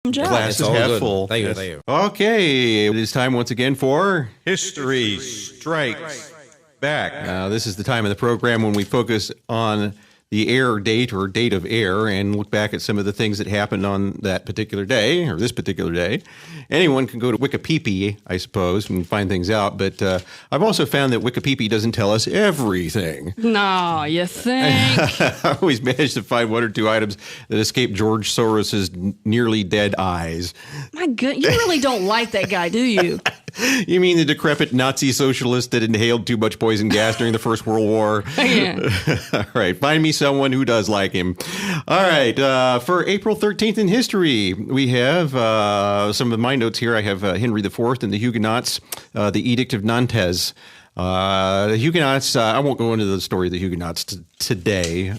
Glasses half full. Thank you, thank you. Okay, it is time once again for History Strikes Back. Now, this is the time of the program when we focus on the air date or date of air and look back at some of the things that happened on that particular day or this particular day. Anyone can go to Wikipedia, I suppose, and find things out. But I've also found that Wikipedia doesn't tell us everything. No, you think? I always manage to find one or two items that escape George Soros's nearly dead eyes. My goodness, you really don't like that guy, do you? You mean the decrepit Nazi socialist that inhaled too much poison gas during the First World War? Yeah. All right, find me someone who does like him. All right, for April 13th in history, we have some of my notes here. I have Henry IV and the Huguenots, the Edict of Nantes. The Huguenots, I won't go into the story of the Huguenots today.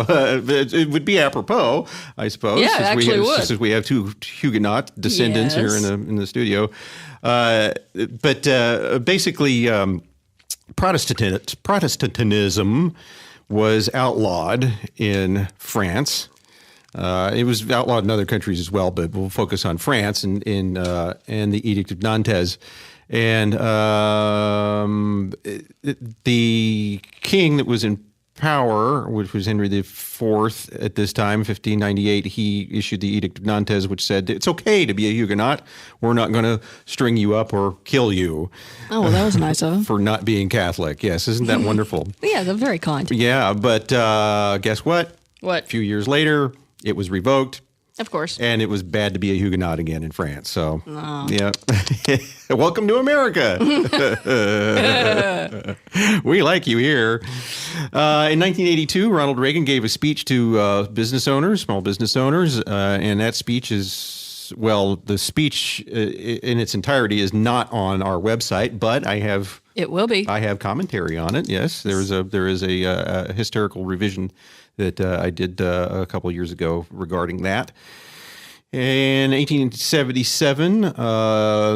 It would be apropos, I suppose. Yeah, it actually would. Since we have two Huguenot descendants here in the studio. But basically, Protestantism was outlawed in France. It was outlawed in other countries as well, but we'll focus on France and the Edict of Nantes. And the king that was in power, which was Henry IV at this time, 1598, he issued the Edict of Nantes, which said it's okay to be a Huguenot. We're not going to string you up or kill you. Oh, well, that was nice of him. For not being Catholic. Yes, isn't that wonderful? Yeah, they're very kind. Yeah, but guess what? What? A few years later, it was revoked. Of course. And it was bad to be a Huguenot again in France. So, yeah. Welcome to America. We like you here. In 1982, Ronald Reagan gave a speech to business owners, small business owners. And that speech is, well, the speech in its entirety is not on our website, but I have... It will be. I have commentary on it, yes. There is a historical revision that I did a couple of years ago regarding that. In 1877,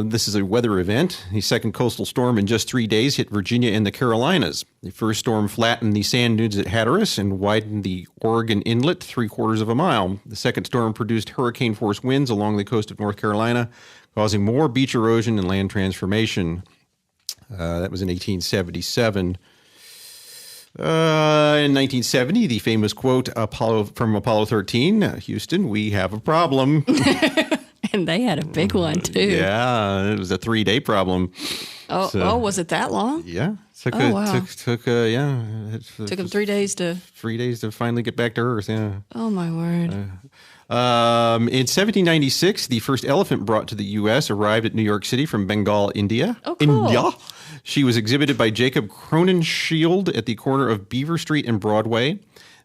this is a weather event. The second coastal storm in just 3 days hit Virginia and the Carolinas. The first storm flattened the sand dunes at Hatteras and widened the Oregon Inlet 3/4 of a mile. The second storm produced hurricane-force winds along the coast of North Carolina, causing more beach erosion and land transformation. That was in 1877. In 1970, the famous quote from Apollo 13, Houston, we have a problem. And they had a big one, too. Yeah, it was a 3-day problem. Oh, was it that long? Yeah. Took them 3 days to... 3 days to finally get back to Earth, yeah. Oh, my word. In 1796, the first elephant brought to the U.S. arrived at New York City from Bengal, India. Oh, cool. India. She was exhibited by Jacob Cronenshield at the corner of Beaver Street and Broadway.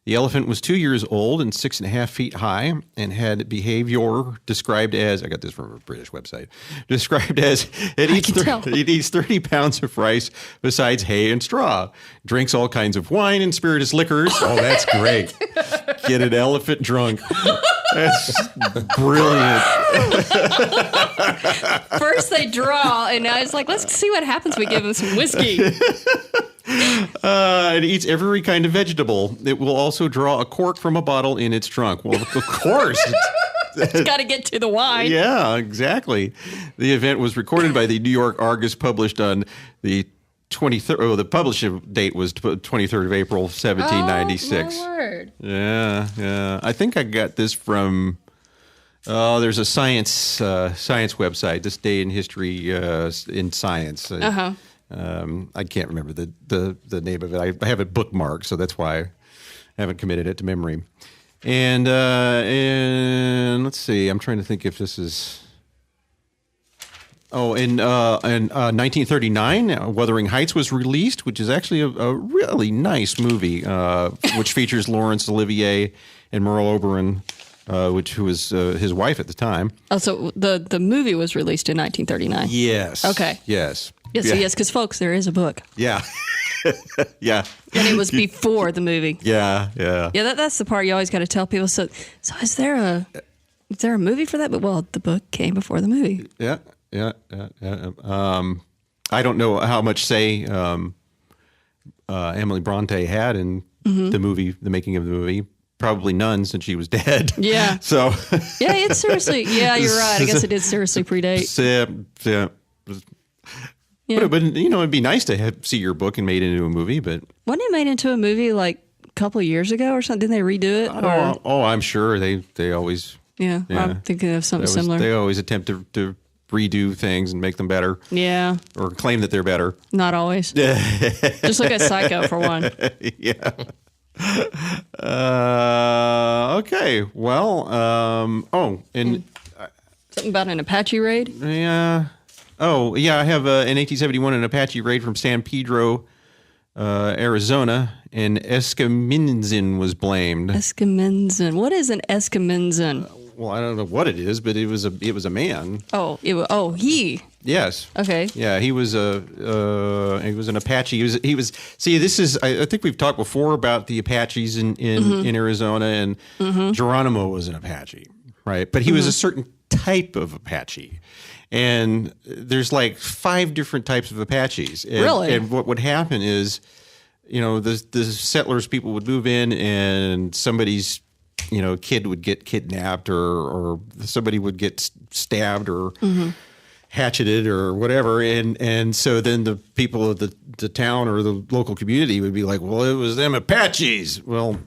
The elephant was 2 years old and 6.5 feet high and had behavior described as, I got this from a British website, described as it eats 30 pounds of rice besides hay and straw, drinks all kinds of wine and spirituous liquors. Oh, that's great. Get an elephant drunk. That's brilliant. First they draw, and now it's like, let's see what happens when we give them some whiskey. It eats every kind of vegetable. It will also draw a cork from a bottle in its trunk. Well, of course. It's got to get to the wine. Yeah, exactly. The event was recorded by the New York Argus, published on the 23rd. Oh, the publishing date was 23rd of April, 1796. Oh, my word. Yeah. I think I got this from... there's a science website, This Day in History in Science. Uh-huh. I can't remember the name of it. I have it bookmarked, so that's why I haven't committed it to memory. And let's see. I'm trying to think if this is... Oh, in 1939, Wuthering Heights was released, which is actually a really nice movie, which features Laurence Olivier and Merle Oberon, who was his wife at the time. Oh, so the movie was released in 1939? Yes. Okay. Yes. Yes, because, folks, there is a book. Yeah. Yeah. And it was before the movie. Yeah. Yeah, that's the part you always got to tell people. So is there a movie for that? But, well, the book came before the movie. Yeah. I don't know how much say Emily Bronte had in the movie, the making of the movie, probably none since she was dead. Yeah. So yeah, it's seriously. Yeah, you're right. I guess it did seriously predate. Yeah. Yeah. But it'd be nice to see your book and made it into a movie. But wasn't it made into a movie like a couple of years ago or something? Didn't they redo it? I'm sure they always. Yeah, I'm thinking of something similar. They always attempt to redo things and make them better. Yeah. Or claim that they're better. Not always. Just look at Psycho for one. Yeah. Okay. Well. Something about an Apache raid. Yeah. Oh, yeah. I have in 1871 an Apache raid from San Pedro, Arizona, and Escamizin was blamed. Escamizin. What is an Escamizin? Well, I don't know what it is, but it was a man. He. Yes. Okay. Yeah, he was an Apache. He was. See, this is. I think we've talked before about the Apaches in Arizona, and Geronimo was an Apache, right? But he was a certain type of Apache, and there's like 5 different types of Apaches. And, really? And what would happen is, the settlers, people would move in, and somebody's kid would get kidnapped, or somebody would get stabbed or hatcheted or whatever, and so then the people of the town or the local community would be like, well, it was them Apaches. Well,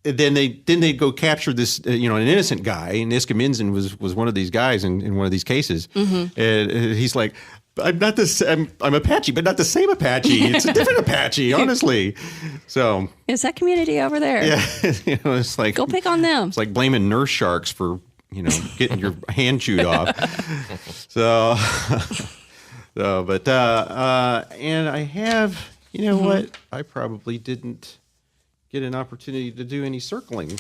then they'd go capture this an innocent guy, and Escamizin was one of these guys in one of these cases, and he's like, I'm not this. I'm Apache, but not the same Apache. It's a different Apache, honestly. So is that community over there? Yeah, it's like go pick on them. It's like blaming nurse sharks for getting your hand chewed off. So, but and I have what I probably didn't get an opportunity to do any circling.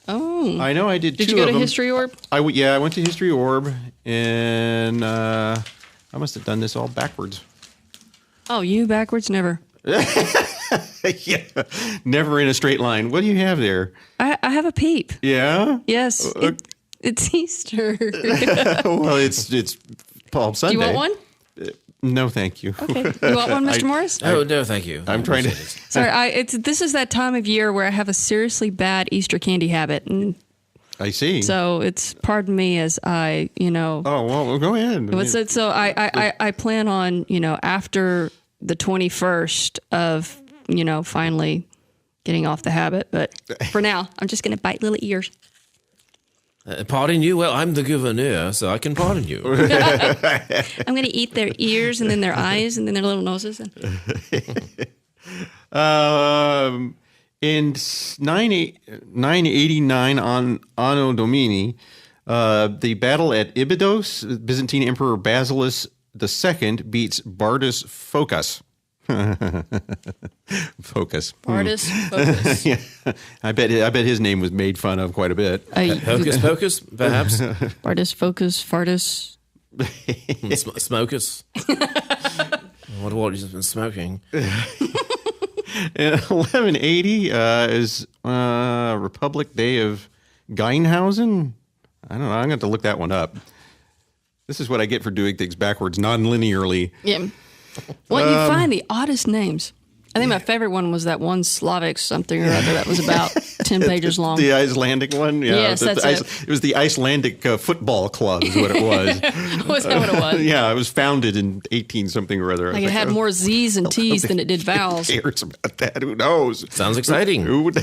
Oh, I know I did. Did two you go of to them. History Orb? I went to History Orb, and I must have done this all backwards. Oh, you backwards? Never. Yeah, never in a straight line. What do you have there? I have a peep. Yeah. Yes. It's Easter. Well, it's Palm Sunday. Do you want one? No, thank you. Okay. You want one, Mr. Morris? Oh, no, thank you. I'm trying to. Sorry, this is that time of year where I have a seriously bad Easter candy habit, and I see. so it's pardon me as I Oh well, go ahead. So I plan on after the 21st of finally getting off the habit, but for now I'm just gonna bite little ears. Pardon you? Well, I'm the gouverneur, so I can pardon you. I'm going to eat their ears and then their eyes and then their little noses. In 989 on Anno Domini, the battle at Ibidos, Byzantine Emperor Basileus II beats Bardus Phocas. Focus. Bardus Phocas. Yeah, I bet his name was made fun of quite a bit. Hocus Pocus, perhaps. Bardus Phocas, Fardus. Smokers. What has been smoking? And 1180 is Republic Day of Geinhausen. I don't know. I'm going to have to look that one up. This is what I get for doing things backwards, non-linearly. Yeah. Well, you find the oddest names. I think my favorite one was that one Slavic something or other that was about 10 pages long. The Icelandic one? Yeah, yes, that's it. It was the Icelandic Football Club is what it was. Was that what it was? Yeah, it was founded in 18-something or other. Like it had more Z's and T's than it did vowels. Who cares about that? Who knows? Sounds exciting. Who would?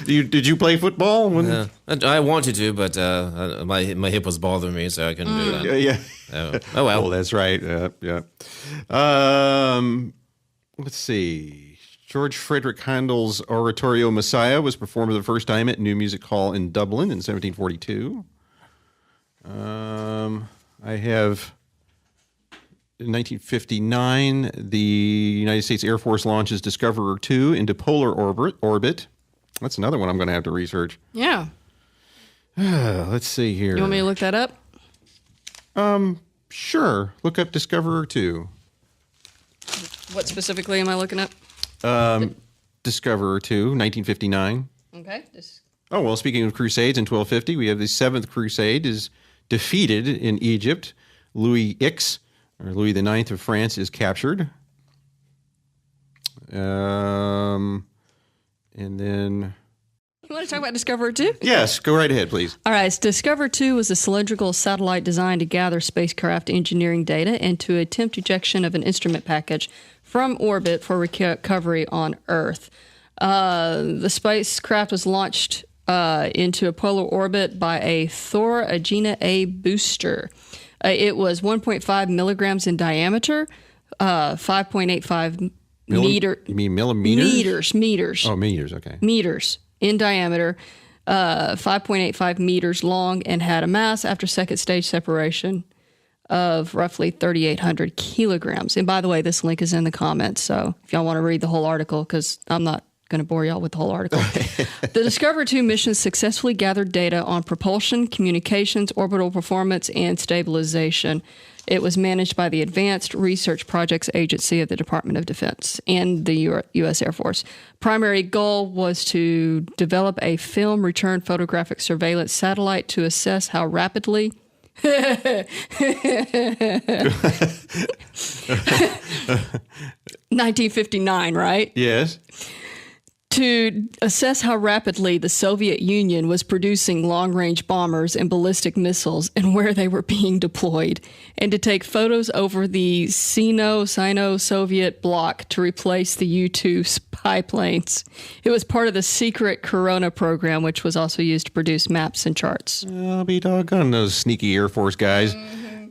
Did you play football? I wanted to, but my hip was bothering me, so I couldn't do that. Yeah. Oh well. Oh, that's right. Yeah. Let's see. George Frederick Handel's oratorio Messiah was performed for the first time at New Music Hall in Dublin in 1742. I have in 1959, the United States Air Force launches Discoverer 2 into polar orbit. That's another one I'm going to have to research. Yeah. Let's see here. You want me to look that up? Sure. Look up Discoverer 2. What specifically am I looking up? Discoverer 2, 1959. Okay. Oh, well, speaking of crusades in 1250, we have the Seventh Crusade is defeated in Egypt. Louis IX, or Louis IX of France, is captured. And then You want to talk about Discoverer 2? Yes, go right ahead, please. All right. So Discoverer 2 was a cylindrical satellite designed to gather spacecraft engineering data and to attempt ejection of an instrument package from orbit for recovery on Earth. The spacecraft was launched into a polar orbit by a Thor Agena A booster. It was 1.5 milligrams in diameter, 5.85 meter. You mean millimeters? Meters. Oh, meters. Okay. Meters in diameter, 5.85 meters long, and had a mass after second stage separation of roughly 3,800 kilograms. And by the way, this link is in the comments, so if y'all want to read the whole article, because I'm not going to bore y'all with the whole article. The Discoverer 2 mission successfully gathered data on propulsion, communications, orbital performance, and stabilization. It was managed by the Advanced Research Projects Agency of the Department of Defense and the U.S. Air Force. Primary goal was to develop a film return photographic surveillance satellite to assess how rapidly 1959, right? Yes. To assess how rapidly the Soviet Union was producing long-range bombers and ballistic missiles and where they were being deployed, and to take photos over the Sino-Soviet bloc to replace the U-2 spy planes. It was part of the secret Corona program, which was also used to produce maps and charts. I'll be doggone those sneaky Air Force guys.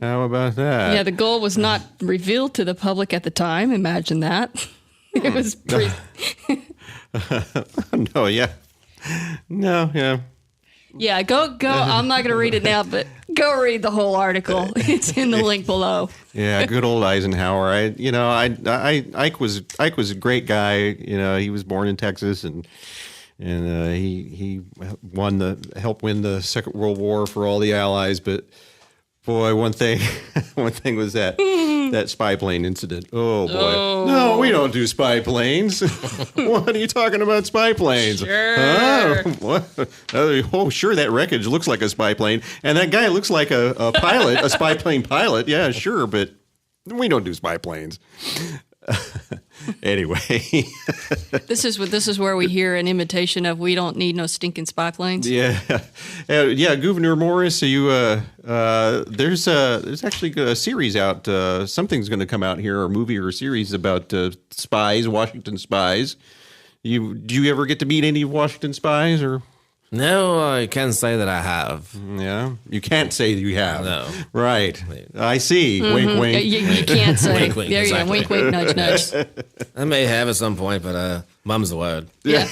How about that? Yeah, the goal was not revealed to the public at the time. Imagine that. It was pretty... No, yeah. No, yeah. Yeah, go. I'm not going to read it now, but go read the whole article. It's in the link below. Yeah, good old Eisenhower. Ike was a great guy. You know, he was born in Texas, and he helped win the Second World War for all the Allies. But boy, one thing was that spy plane incident. Oh boy, no, we don't do spy planes. What are you talking about, spy planes? Sure. What? Oh, sure, that wreckage looks like a spy plane, and that guy looks like a pilot, a spy plane pilot. Yeah, sure, but we don't do spy planes. Anyway, this is where we hear an imitation of "We don't need no stinking spy planes." Yeah, Gouverneur Morris. There's actually a series out. Something's going to come out here, or a movie or a series about spies, Washington spies. Do you ever get to meet any Washington spies, or? No, I can't say that I have. Yeah, you can't say you have. No. Right. I see. Wink, wink. You can't say. Wink, wink, There you go. exactly. Wink, wink, nudge, nudge. I may have at some point, but mum's the word. Yeah.